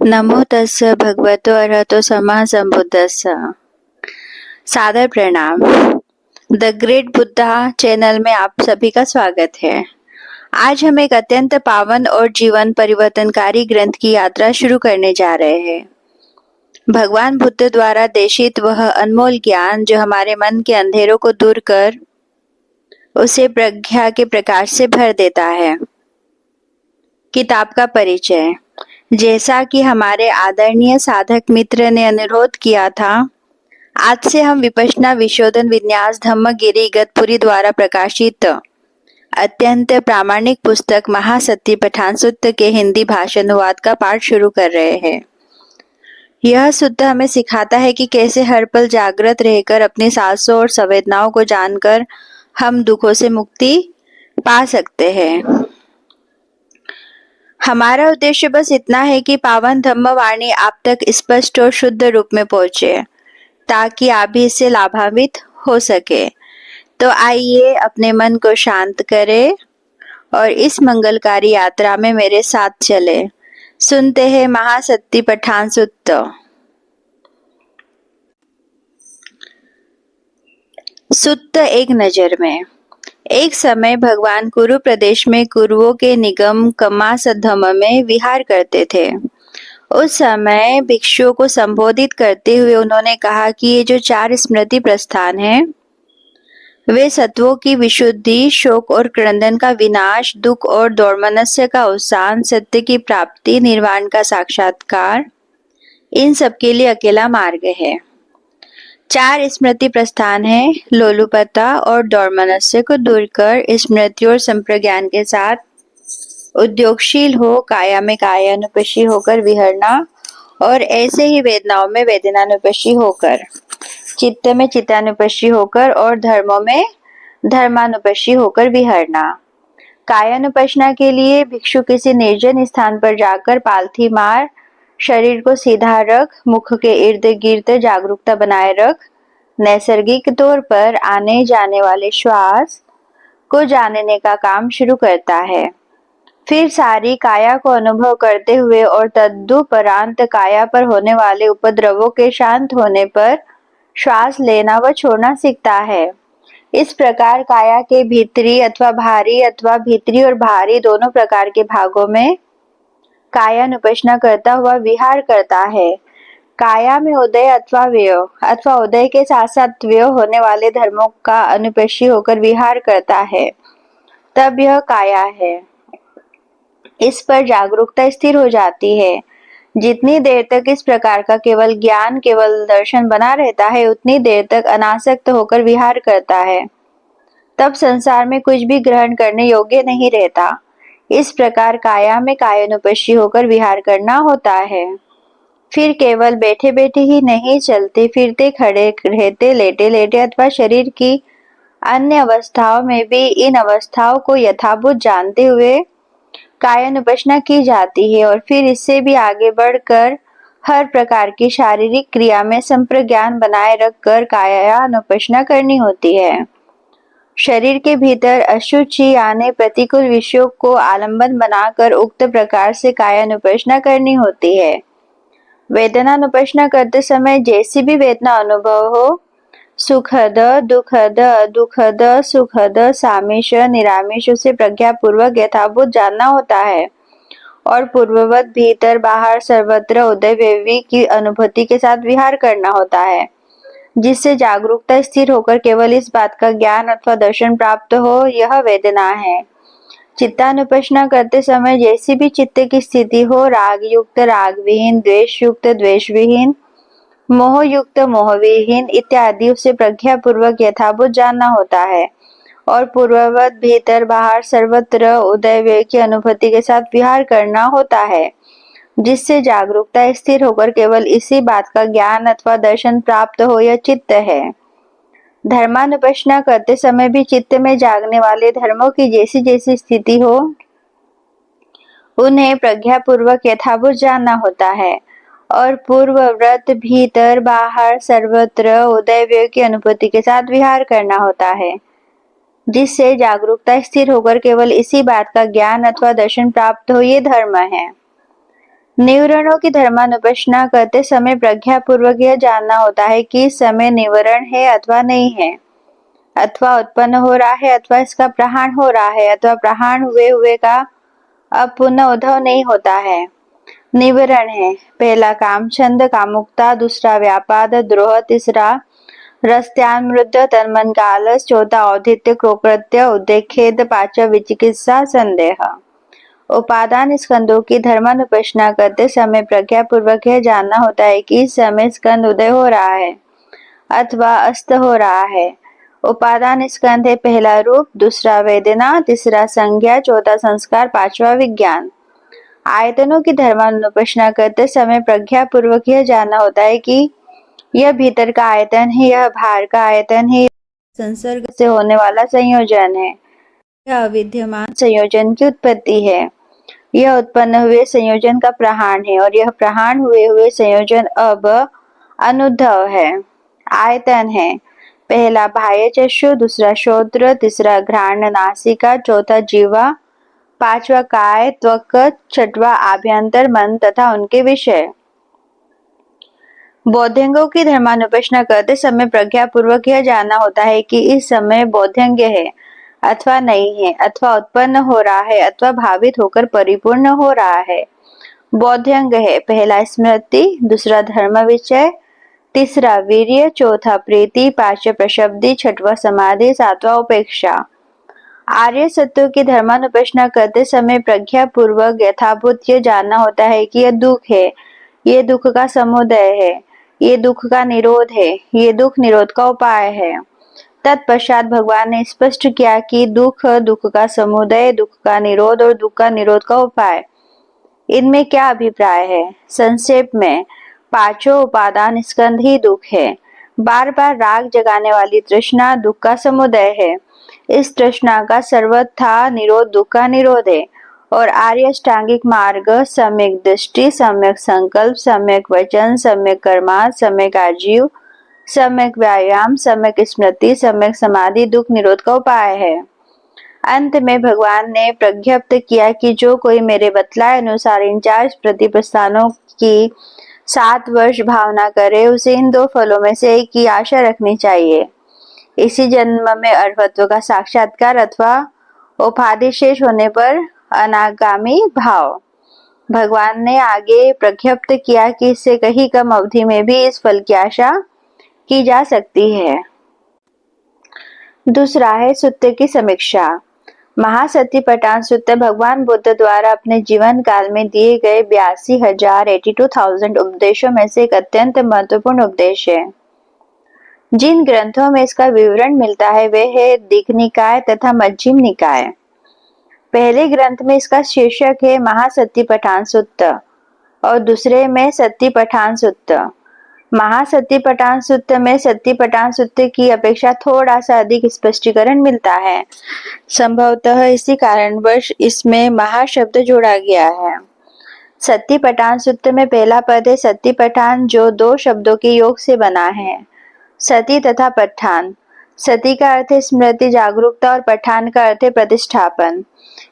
नमो तस्स भगवतो अरहतो सम्मा संबुद्धस्स। सादर प्रणाम। द ग्रेट बुद्धा चैनल में आप सभी का स्वागत है। आज हम एक अत्यंत पावन और जीवन परिवर्तनकारी ग्रंथ की यात्रा शुरू करने जा रहे हैं। भगवान बुद्ध द्वारा देशित वह अनमोल ज्ञान जो हमारे मन के अंधेरों को दूर कर उसे प्रज्ञा के प्रकाश से भर देता है। किताब का परिचय। जैसा कि हमारे आदरणीय साधक मित्र ने अनुरोध किया था, आज से हम विपश्यना विशोधन विन्यास धम्मगिरी इगतपुरी द्वारा प्रकाशित अत्यंत प्रामाणिक पुस्तक महासत्य पठान सूत्र के हिंदी भाषा अनुवाद का पाठ शुरू कर रहे हैं। यह सूत्र हमें सिखाता है कि कैसे हर पल जागृत रहकर अपनी सांसों और संवेदनाओं को जानकर हम दुखों से मुक्ति पा सकते हैं। हमारा उद्देश्य बस इतना है कि पावन धम्मवाणी आप तक स्पष्ट और शुद्ध रूप में पहुंचे, ताकि आप भी इससे लाभान्वित हो सके। तो आइए अपने मन को शांत करें और इस मंगलकारी यात्रा में मेरे साथ चले। सुनते हैं महासत्य पठान सूत्र। सूत्र एक नजर में। एक समय भगवान कुरु प्रदेश में कुरुओं के निगम कमासधम में विहार करते थे। उस समय भिक्षुओं को संबोधित करते हुए उन्होंने कहा कि ये जो 4 स्मृति प्रस्थान हैं, वे सत्वों की विशुद्धि, शोक और क्रंदन का विनाश, दुख और दौर्मनस्य का अवसान, सत्य की प्राप्ति, निर्वाण का साक्षात्कार, इन सब के लिए अकेला मार्ग है। 4 स्मृति प्रस्थान है। लोलुपता और दौर्मनस्य को दूर कर स्मृति और संप्रज्ञान के साथ उद्योगशील हो, काया में कायानुपशी होकर विहरना और ऐसे ही वेदनाओं में वेदनानुपशी होकर, चित्त में चित्तानुपशी होकर और धर्मों में धर्मानुपशी होकर विहरना। कायानुपशना के लिए भिक्षु किसी निर्जन स्थान पर जाकर पालथी मार, शरीर को सीधा रख, मुख के इर्द गिर्द जागरूकता बनाए रख, नैसर्गिक तौर पर आने जाने वाले श्वास को जानने का काम शुरू करता है। फिर सारी काया को अनुभव करते हुए और तदुपरांत काया पर होने वाले उपद्रवों के शांत होने पर श्वास लेना व छोड़ना सीखता है। इस प्रकार काया के भीतरी अथवा भारी अथवा भीतरी और बाहरी दोनों प्रकार के भागों में कायानुपशना करता हुआ विहार करता है। काया में उदय अथवा व्यय अथवा उदय के साथ साथ व्यय होने वाले धर्मों का अनुपशी होकर विहार करता है, तब यह काया है। इस पर जागरूकता स्थिर हो जाती है। जितनी देर तक इस प्रकार का केवल ज्ञान, केवल दर्शन बना रहता है, उतनी देर तक अनासक्त होकर विहार करता है। तब संसार में कुछ भी ग्रहण करने योग्य नहीं रहता। इस प्रकार काया में कायानुपशी होकर विहार करना होता है। फिर केवल बैठे बैठे ही नहीं, चलते फिरते, खड़े रहते, लेटे लेटे अथवा शरीर की अन्य अवस्थाओं में भी इन अवस्थाओं को यथाभूत जानते हुए कायानुपशना की जाती है। और फिर इससे भी आगे बढ़कर हर प्रकार की शारीरिक क्रिया में संप्रज्ञान बनाए रखकर कायानुपशना करनी होती है। शरीर के भीतर अशुचि यानी प्रतिकूल विषयों को आलंबन बनाकर उक्त प्रकार से कायानुपशना करनी होती है। वेदनानुपशना करते समय जैसी भी वेदना अनुभव हो, सुखद, दुखद, दुखद, सुखद, सामिष, निरामिष, उसे प्रज्ञापूर्वक यथाभूत जानना होता है और पूर्ववत भीतर बाहर सर्वत्र उदयवेवी की अनुभूति के साथ विहार करना होता है, जिससे जागरूकता स्थिर होकर केवल इस बात का ज्ञान अथवा दर्शन प्राप्त हो, यह वेदना है। चित्तानुपशना करते समय जैसी भी चित्त की स्थिति हो, राग युक्त राग विहीन, द्वेष युक्त द्वेष विहीन, मोह युक्त मोह विहीन इत्यादि, उसे प्रज्ञापूर्वक यथाभूत जानना होता है और पूर्ववत भीतर बाहर सर्वत्र उदय की अनुभूति के साथ विहार करना होता है, जिससे जागरूकता स्थिर होकर केवल इसी बात का ज्ञान अथवा दर्शन प्राप्त हो, यह चित्त है। धर्मानुपशना करते समय भी चित्त में जागने वाले धर्मों की जैसी जैसी स्थिति हो, उन्हें प्रज्ञापूर्वक यथाभूत जानना होता है और पूर्वव्रत भीतर बाहर सर्वत्र उदय की अनुभूति के साथ विहार करना होता है, जिससे जागरूकता स्थिर होकर केवल इसी बात का ज्ञान अथवा दर्शन प्राप्त हो, ये धर्म है। निवरणों की धर्मानुपश्ना करते समय प्रज्ञापूर्वक यह जानना होता है कि इस समय निवरण है अथवा नहीं है, अथवा उत्पन्न हो रहा है अथवा इसका प्रहार हो रहा है, अथवा प्रहार हुए हुए का अब पुनः उद्भव नहीं होता है। निवरण है पहला काम छंद कामुकता, दूसरा व्यापाद द्रोह, तीसरा रस्त्यान्मृत तन्मन का आलस, चौथा औधित्य क्रोकृत्य उद्देखेद, पांचवा विचिकित्सा संदेह। उपादान स्कंदों की धर्मानुपश्ना करते समय प्रज्ञापूर्वक यह जानना होता है कि इस समय स्कंद उदय हो रहा है अथवा अस्त हो रहा है। उपादान स्कंद है पहला रूप, दूसरा वेदना, तीसरा संज्ञा, चौथा संस्कार, पांचवा विज्ञान। आयतनों की धर्मानुपश्ना करते समय प्रज्ञापूर्वक यह जानना होता है कि यह भीतर का आयतन है, यह बाहर का आयतन है, संसर्ग से होने वाला संयोजन है, यह अविद्यमान संयोजन की उत्पत्ति है, यह उत्पन्न हुए संयोजन का प्रहार है और यह प्रहार हुए हुए संयोजन अब अनुद्धव है। आयतन है पहला बाह्य चक्षु, दूसरा श्रोत्र, तीसरा घ्राण नासिका, चौथा जीवा, पांचवा काय त्वक, छठवा आभ्यंतर मन तथा उनके विषय। बोध्यंगों की धर्मानुपश्ना करते समय प्रज्ञापूर्वक यह जानना होता है कि इस समय बोध्यंग है अथवा नहीं है, अथवा उत्पन्न हो रहा है अथवा भावित होकर परिपूर्ण हो रहा है। बोध्यंग है पहला स्मृति, दूसरा धर्म विषय, तीसरा वीर्य, चौथा प्रीति, पांचवा प्रशब्दि, छठवा समाधि, सातवां उपेक्षा। आर्य सत्यों की धर्मानुपश्ना करते समय प्रज्ञापूर्वक यथाभूत यह जानना होता है कि यह दुख है, ये दुख का समुदय है, ये दुख का निरोध है, ये दुख निरोध का उपाय है। तत्पश्चात भगवान ने स्पष्ट किया कि दुख, दुख का समुदय, दुख का निरोध और दुख का निरोध का उपाय, इनमें क्या अभिप्राय है। संक्षेप में पांचों उपादान स्कंध ही दुख है। बार बार राग जगाने वाली तृष्णा दुख का समुदय है। इस तृष्णा का सर्वथा निरोध दुख का निरोध है और आर्य अष्टांगिक मार्ग सम्यक दृष्टि, सम्यक संकल्प, सम्यक वचन, सम्यक कर्मा, सम्यक आजीव, सम्यक व्यायाम, सम्यक स्मृति, सम्यक समाधि दुख निरोध का उपाय है। अंत में भगवान ने प्रज्ञप्त किया कि जो कोई मेरे बतलाए अनुसार इन 4 प्रतिप्रस्थानों की 7 वर्ष भावना करे, उसे इन 2 फलों में से एक की आशा रखनी चाहिए, इसी जन्म में अर्हत्व का साक्षात्कार अथवा उपाधि शेष होने पर अनागामी भाव। भगवान ने आगे प्रज्ञप्त किया कि इससे कहीं कम अवधि में भी इस फल की आशा की जा सकती है। दूसरा है सुत्त की समीक्षा। महासतिपट्टान सुत्त भगवान बुद्ध द्वारा अपने जीवन काल में दिए गए 82,000 उपदेशों में से एक अत्यंत महत्वपूर्ण उपदेश है। जिन ग्रंथों में इसका विवरण मिलता है वे है दीघ निकाय तथा मध्यम निकाय। पहले ग्रंथ में इसका शीर्षक है महासतिपट्टान सुत्त और दूसरे में सतिपट्ठान सुत्त। महासतिपट्टान सुत्त में सतिपट्ठान सुत्त की अपेक्षा थोड़ा सा अधिक स्पष्टीकरण मिलता है। संभवतः इसी कारणवश इसमें महा शब्द जोड़ा गया है। सतिपट्ठान सुत्त में पहला पद है सतिपट्ठान, जो 2 शब्दों के योग से बना है, सती तथा पट्ठान। सती का अर्थ है स्मृति जागरूकता और पट्ठान का अर्थ है प्रतिष्ठापन।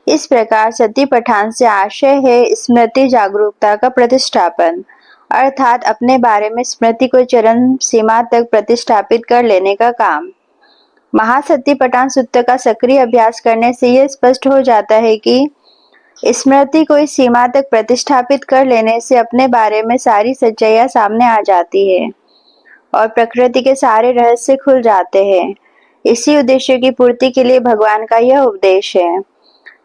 इस प्रकार सतिपट्ठान से आशय है स्मृति जागरूकता का प्रतिष्ठापन, अर्थात अपने बारे में स्मृति को चरम सीमा तक प्रतिष्ठापित कर लेने का काम। महासतिपट्ठान सुत्त का सक्रिय अभ्यास करने से यह स्पष्ट हो जाता है कि स्मृति को इस सीमा तक प्रतिष्ठापित कर लेने से अपने बारे में सारी सच्चाइयां सामने आ जाती है और प्रकृति के सारे रहस्य खुल जाते हैं। इसी उद्देश्य की पूर्ति के लिए भगवान का यह उपदेश है।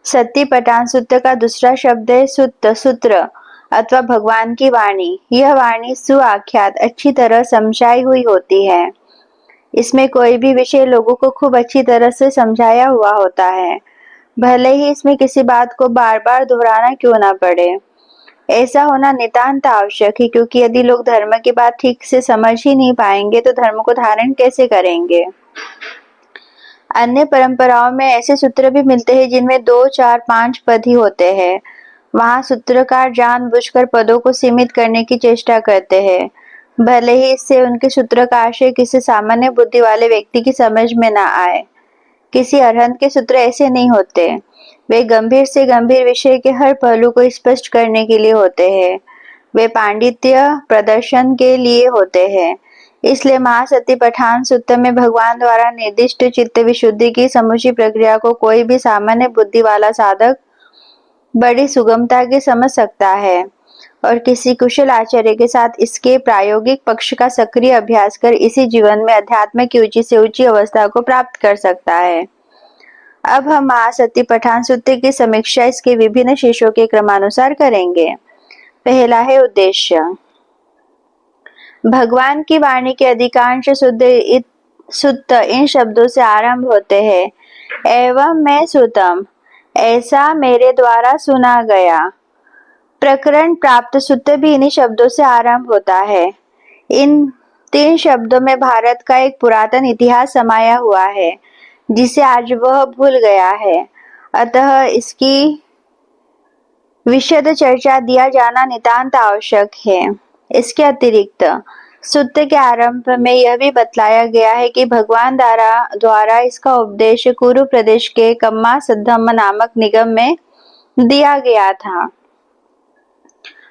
सतिपट्ठान सुत्त का दूसरा शब्द है सुत्त, सूत्र अथवा भगवान की वाणी। यह वाणी सुआख्यात, अच्छी तरह समझाई हुई होती है। इसमें कोई भी विषय लोगों को खूब अच्छी तरह से समझाया हुआ होता है, भले ही इसमें किसी बात को बार बार दोहराना क्यों ना पड़े। ऐसा होना नितांत आवश्यक है, क्योंकि यदि लोग धर्म की बात ठीक से समझ ही नहीं पाएंगे तो धर्म को धारण कैसे करेंगे। अन्य परंपराओं में ऐसे सूत्र भी मिलते हैं जिनमें 2, 4, 5 पद ही होते हैं। वहाँ सूत्रकार जानबूझकर पदों को सीमित करने की चेष्टा करते हैं, भले ही इससे उनके सूत्र का आशय किसी सामान्य बुद्धि वाले व्यक्ति की समझ में न आए। किसी अरहंत के सूत्र ऐसे नहीं होते। वे गंभीर से गंभीर विषय के हर पहलू को स्पष्ट करने के लिए होते हैं। वे पांडित्य प्रदर्शन के लिए होते हैं। इसलिए महासतिपट्ठान सूत्र में भगवान द्वारा निर्दिष्ट चित्त विशुद्धि की समूची प्रक्रिया को कोई भी सामान्य बुद्धि वाला साधक बड़ी सुगमता के समझ सकता है और किसी कुशल आचार्य के साथ इसके प्रायोगिक पक्ष का सक्रिय अभ्यास कर इसी जीवन में अध्यात्म की ऊंची से ऊंची अवस्था को प्राप्त कर सकता है। अब हम महासतिपट्ठान सूत्र की समीक्षा इसके विभिन्न शीर्षों के क्रमानुसार करेंगे। पहला है उद्देश्य। भगवान की वाणी के अधिकांश सूत्र इन शब्दों से आरंभ होते हैं, एवं मैं सुतम, ऐसा मेरे द्वारा सुना गया। प्रकरण प्राप्त सूत्र भी इन्हीं शब्दों से आरंभ होता है। इन 3 शब्दों में भारत का एक पुरातन इतिहास समाया हुआ है जिसे आज वह भूल गया है, अतः इसकी विशद चर्चा दिया जाना नितांत आवश्यक है। इसके अतिरिक्त सूत्र के आरंभ में यह भी बतलाया गया है कि भगवान द्वारा इसका उपदेश कुरु प्रदेश के कम्मा सद्धम्म नामक निगम में दिया गया था।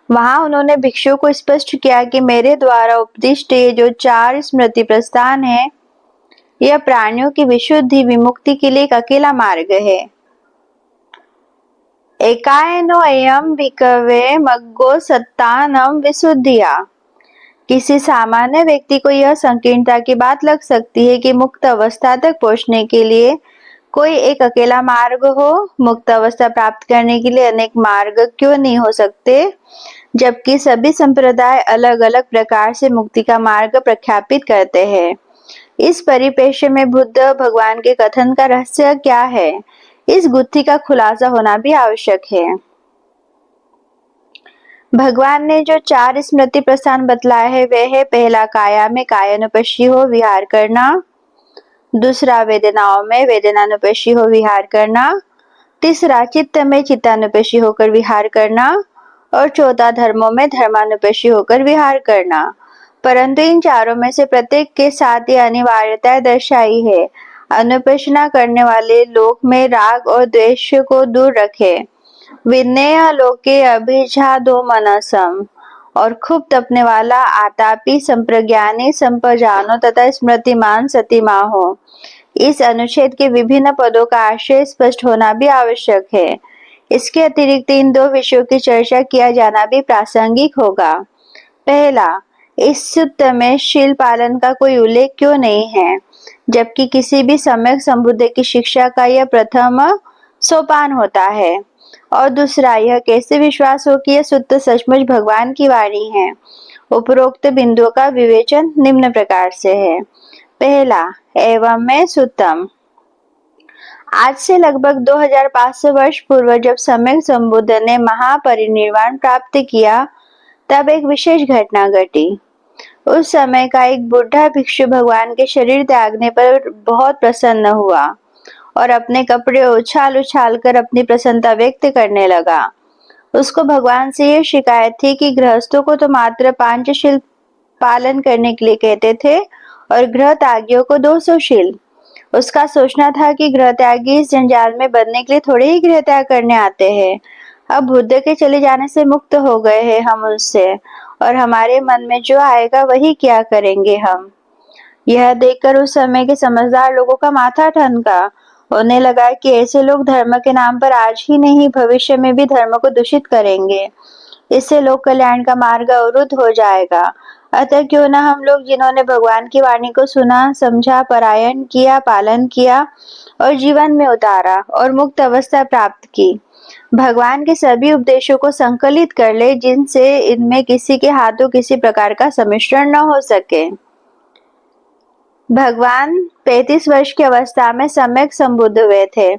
वहां उन्होंने भिक्षु को स्पष्ट किया कि मेरे द्वारा उपदिष्ट ये जो 4 स्मृति प्रस्थान है, यह प्राणियों की विशुद्धि विमुक्ति के लिए एक अकेला मार्ग है। एकायनो अयम भिक्खवे मग्गो सत्तानम विशुद्धिया। किसी सामान्य व्यक्ति को यह संकीर्णता की बात लग सकती है कि मुक्त अवस्था तक पहुंचने के लिए कोई एक अकेला मार्ग हो। मुक्त अवस्था प्राप्त करने के लिए अनेक मार्ग क्यों नहीं हो सकते, जबकि सभी संप्रदाय अलग अलग प्रकार से मुक्ति का मार्ग प्रख्यापित करते हैं। इस परिप्रेक्ष्य में बुद्ध भगवान के कथन का रहस्य क्या है, इस गुत्थी का खुलासा होना भी आवश्यक है। भगवान ने जो 4 स्मृति प्रस्थान बतलाए हैं वे है, पहला काया में कायानुपश्ची हो विहार करना, दूसरा वेदनाओं में वेदनानुपश्ची हो विहार करना, तीसरा चित्त में चित्तानुपश्ची होकर विहार करना और चौथा धर्मों में धर्मानुपश्ची होकर विहार करना। परंतु इन चारों में से प्रत्येक के साथ ये अनिवार्यता दर्शाई है, अनुपश्चना करने वाले लोक में राग और द्वेष को दूर रखे, विनय लोके अभिजादो मनसम, और खूब तपने वाला आतापी संप्रज्ञानी संपजानो तथा स्मृतिमान सतीमा हो। इस अनुच्छेद के विभिन्न पदों का आशय स्पष्ट होना भी आवश्यक है। इसके अतिरिक्त इन 2 विषयों की चर्चा किया जाना भी प्रासंगिक होगा। पहला, इस सूत्र में शील पालन का कोई उल्लेख क्यों नहीं है, जबकि किसी भी सम्यक संबुद्ध की शिक्षा का यह प्रथम सोपान होता है। और दूसरा, यह कैसे विश्वास हो कि यह सूत्र सचमुच भगवान की वाणी है। उपरोक्त बिंदुओं का विवेचन निम्न प्रकार से है। पहला, एवं मैं सुतम। आज से लगभग 2500 वर्ष पूर्व जब सम्यक संबुद्ध ने महापरिनिर्वाण प्राप्त किया, तब एक विशेष घटना घटी। उस समय का एक बुढ़ा भिक्षु भगवान के शरीर त्यागने पर बहुत प्रसन्न हुआ और अपने कपड़े उछाल उछाल कर अपनी प्रसन्नता व्यक्त करने लगा। उसको भगवान से यह शिकायत थी कि गृहस्थों को तो मात्र पांचशील पालन करने के लिए कहते थे और गृह त्यागियों को 200 शील। उसका सोचना था कि गृह त्यागी इस जंजाल में बंधने के लिए थोड़े ही गृह त्याग करने आते हैं। अब बुद्ध के चले जाने से मुक्त हो गए हैं हम उनसे, और हमारे मन में जो आएगा वही क्या करेंगे हम। यह देखकर उस समय के समझदार लोगों का माथा ठनका। उन्हें लगा कि ऐसे लोग धर्म के नाम पर आज ही नहीं भविष्य में भी धर्म को दूषित करेंगे। इससे लोक कल्याण का मार्ग अवरुद्ध हो जाएगा। अतः क्यों न हम लोग जिन्होंने भगवान की वाणी को सुना, समझा, पारायण किया, पालन किया और जीवन में उतारा और मुक्त अवस्था प्राप्त की, भगवान के सभी उपदेशों को संकलित कर ले, जिनसे इनमें किसी के हाथों किसी प्रकार का सम्मिश्रण न हो सके। भगवान 35 वर्ष की अवस्था में सम्यक संबुद्ध हुए थे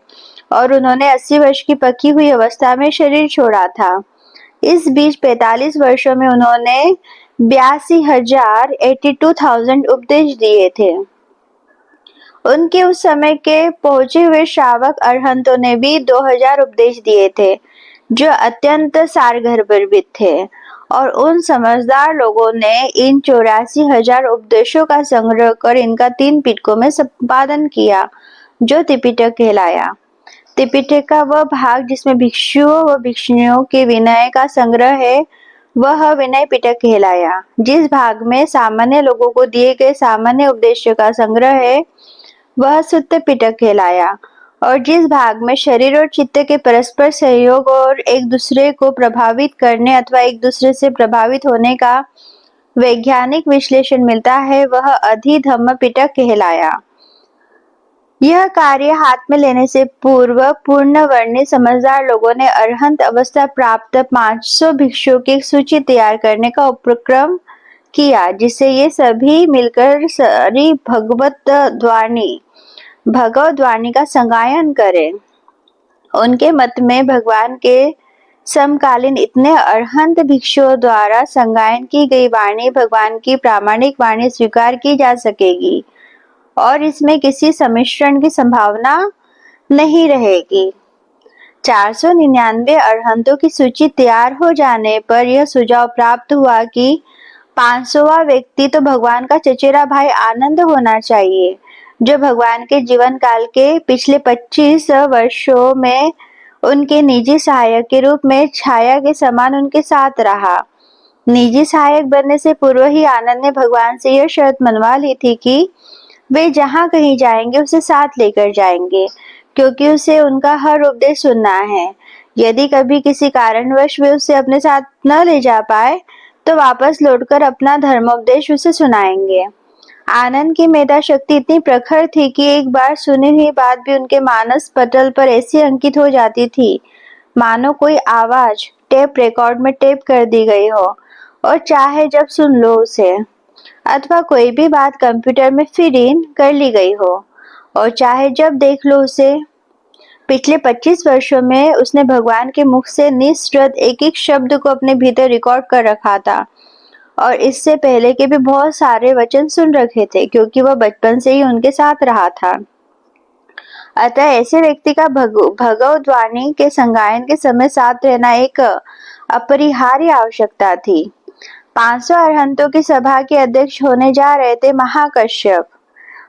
और उन्होंने 80 वर्ष की पकी हुई अवस्था में शरीर छोड़ा था। इस बीच 45 वर्षों में उन्होंने 82,000 उपदेश दिए थे। उनके उस समय के पहुंचे हुए श्रावक अरहंतों ने भी 2000 उपदेश दिए थे, जो अत्यंत सारगर्भित थे, और उन समझदार लोगों ने इन 84,000 उपदेशों का संग्रह कर इनका 3 पिटकों में संपादन किया, जो त्रिपिटक कहलाया। त्रिपिटक का वह भाग जिसमें भिक्षुओं व भिक्षुणियों के विनय का संग्रह है, वह विनय पिटक कहलाया। जिस भाग में सामान्य लोगों को दिए गए सामान्य उपदेशों का संग्रह है, वह सुत्त पिटक कहलाया। और जिस भाग में शरीर और चित्त के परस्पर सहयोग और एक दूसरे को प्रभावित करने अथवा एक दूसरे से प्रभावित होने का वैज्ञानिक विश्लेषण मिलता है, वह अधिधम्म पिटक कहलाया। यह कार्य हाथ में लेने से पूर्व पूर्ण वर्णित समझदार लोगों ने अरहंत अवस्था प्राप्त 500 भिक्षुओं की सूची तैयार करने का उपक्रम किया, जिससे ये सभी मिलकर सारी भगवद्वाणी का संगायन करें। उनके मत में भगवान के समकालीन इतने अरहंत भिक्षुओं द्वारा संगायन की गई वाणी भगवान की प्रामाणिक वाणी स्वीकार की जा सकेगी और इसमें किसी सम्मिश्रण की संभावना नहीं रहेगी। 499 अरहंतों की सूची तैयार हो जाने पर यह सुझाव प्राप्त हुआ कि 500वां व्यक्ति तो भगवान का चचेरा भाई आनंद होना चाहिए, जो भगवान के जीवन काल के पिछले 25 वर्षों में उनके निजी सहायक के रूप में छाया के समान उनके साथ रहा। निजी सहायक बनने से पूर्व ही आनंद ने भगवान से यह शर्त मनवा ली थी कि वे जहाँ कहीं जाएंगे उसे साथ लेकर जाएंगे, क्योंकि उसे उनका हर उपदेश सुनना है। यदि कभी किसी कारणवश वे उसे अपने साथ न ले जा पाए तो वापस लौटकर अपना धर्मोपदेश उसे सुनाएंगे। आनंद की मेधा शक्ति इतनी प्रखर थी कि एक बार सुनी हुई बात भी उनके मानस पटल पर ऐसी अंकित हो जाती थी मानो कोई आवाज टेप रिकॉर्ड में टेप कर दी गई हो और चाहे जब सुन लो उसे, अथवा कोई भी बात कंप्यूटर में फीड इन कर ली गई हो और चाहे जब देख लो उसे। पिछले 25 वर्षों में उसने भगवान के मुख से निःशब्द एक एक शब्द को अपने भीतर रिकॉर्ड कर रखा था और इससे पहले के भी बहुत सारे वचन सुन रखे थे, क्योंकि वह बचपन से ही उनके साथ रहा था। अतः ऐसे व्यक्ति का भगवद्वाणी के संगायन के समय साथ रहना एक अपरिहार्य आवश्यकता थी। 500 अरहंतों की सभा के अध्यक्ष होने जा रहे थे महाकश्यप।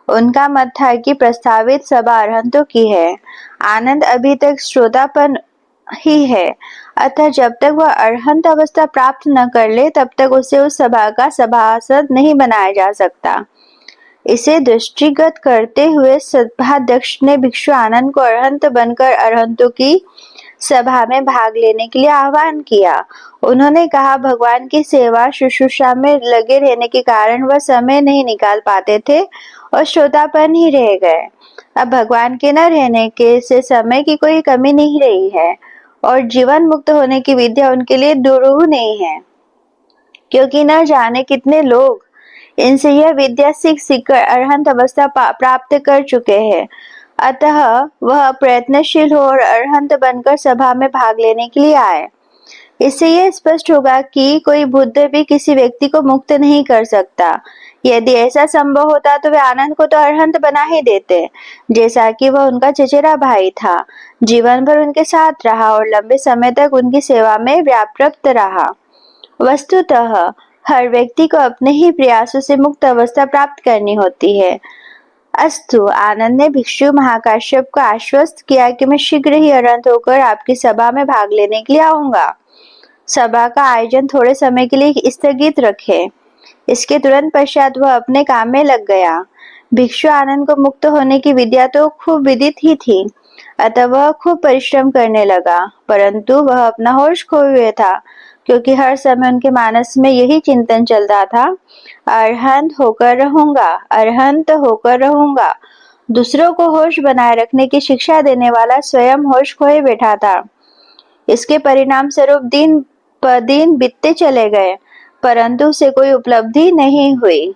उनका मत था कि प्रस्तावित सभा अरहंतों की है। आनंद अभी तक श्रोतापन ही है, अतः जब तक वह अरहंत अवस्था प्राप्त न कर ले तब तक उसे उस सभा का सभासद नहीं बनाया जा सकता। इसे दृष्टिगत करते हुए सभाध्यक्ष ने भिक्षु आनंद को अरहंत बनकर अरहंतों की सभा में भाग लेने के लिए आह्वान किया। उन्होंने कहा, भगवान की सेवा शुश्रूषा में लगे रहने के कारण वह समय नहीं निकाल पाते थे और श्रोतापन ही रह गए। अब भगवान के न रहने के से समय की कोई कमी नहीं रही है और जीवन मुक्त होने की विद्या उनके लिए दुरूह नहीं है, क्योंकि न जाने कितने लोग इनसे यह विद्या सीख कर अरहंत अवस्था प्राप्त कर चुके हैं। अतः वह प्रयत्नशील हो और अरहंत बनकर सभा में भाग लेने के लिए आए। इससे यह स्पष्ट होगा कि कोई बुद्ध भी किसी व्यक्ति को मुक्त नहीं कर सकता। यदि ऐसा संभव होता तो वे आनंद को तो अरहंत बना ही देते, जैसा कि वह उनका चचेरा भाई था, जीवन भर उनके साथ रहा और लंबे समय तक उनकी सेवा में व्यापृत रहा। वस्तुतः हर व्यक्ति को अपने ही प्रयासों से मुक्त अवस्था प्राप्त करनी होती है। अस्तु, आनंद ने भिक्षु महाकाश्यप को आश्वस्त किया कि मैं शीघ्र ही अरहंत होकर आपकी सभा में भाग लेने के लिए आऊंगा। सभा का आयोजन थोड़े समय के लिए स्थगित रखे। इसके तुरंत पश्चात वह अपने काम में लग गया। भिक्षु आनंद को मुक्त होने की विद्या तो खूब विदित ही थी, अतः वह खूब परिश्रम करने लगा, परंतु वह अपना होश खोए हुए था, क्योंकि हर समय उनके मानस में यही चिंतन चलता था, अरहंत होकर रहूंगा, अरहंत होकर रहूंगा। दूसरों को होश बनाए रखने की शिक्षा देने वाला स्वयं होश खोए बैठा था। इसके परिणाम स्वरूप दिन ब दिन बीतते चले गए, परंतु उसे कोई उपलब्धि नहीं हुई।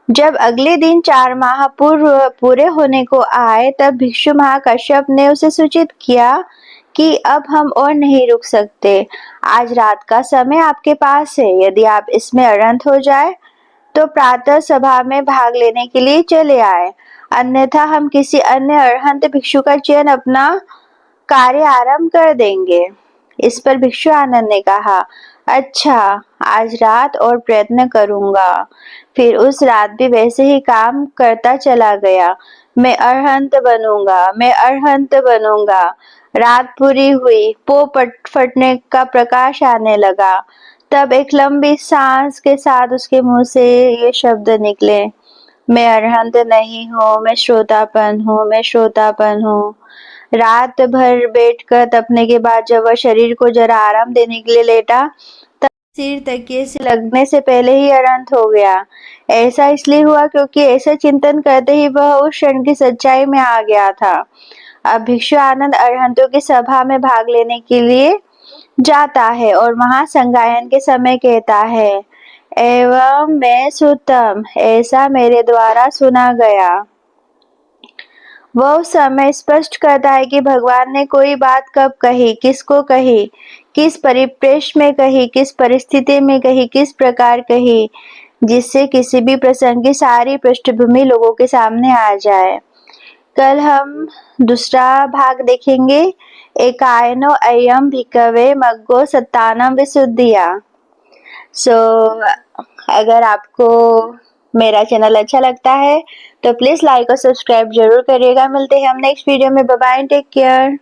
जब अगले दिन 4 माह पूरे होने को आए, तब भिक्षु महाकश्यप ने उसे सूचित किया कि अब हम और नहीं रुक सकते। आज रात का समय आपके पास है। यदि आप इसमें अरहंत हो जाए तो प्रातः सभा में भाग लेने के लिए चले आए, अन्यथा हम किसी अन्य अरहंत भिक्षु का चयन अपना कार्य आरंभ कर देंगे। इस पर भिक्षु आनंद ने कहा, अच्छा, आज रात और प्रयत्न करूंगा। फिर उस रात भी वैसे ही काम करता चला गया। मैं अरहंत बनूंगा, मैं अरहंत बनूंगा। रात पूरी हुई, फटने का प्रकाश आने लगा। तब एक लंबी सांस के साथ उसके मुंह से ये शब्द निकले, मैं अरहंत नहीं हूँ, मैं श्रोतापन हूँ, मैं श्रोतापन हूँ। रात भर बैठकर तपने के बाद जब वह शरीर को जरा आराम देने के लिए लेटा, तब सिर तकिए से लगने से पहले ही अरहंत हो गया। ऐसा इसलिए हुआ क्योंकि ऐसे चिंतन करते ही वह उस क्षण की सच्चाई में आ गया था। अब भिक्षु आनंद अरहंतों की सभा में भाग लेने के लिए जाता है और वहां संगायन के समय कहता है, एवं मैं सुतम, ऐसा मेरे द्वारा सुना गया। वह समय स्पष्ट करता है कि भगवान ने कोई बात कब कही, किसको कही, किस परिप्रेक्ष्य में कही, किस परिस्थिति में कही, किस प्रकार कही, जिससे किसी भी प्रसंग की सारी पृष्ठभूमि लोगों के सामने आ जाए। कल हम दूसरा भाग देखेंगे, एकायनो अयम भिक्खवे मग्गो सत्तानम विशुद्धिया। सो अगर आपको मेरा चैनल अच्छा लगता है तो प्लीज लाइक और सब्सक्राइब जरूर करिएगा। मिलते हैं हम नेक्स्ट वीडियो में। Bye bye, take care.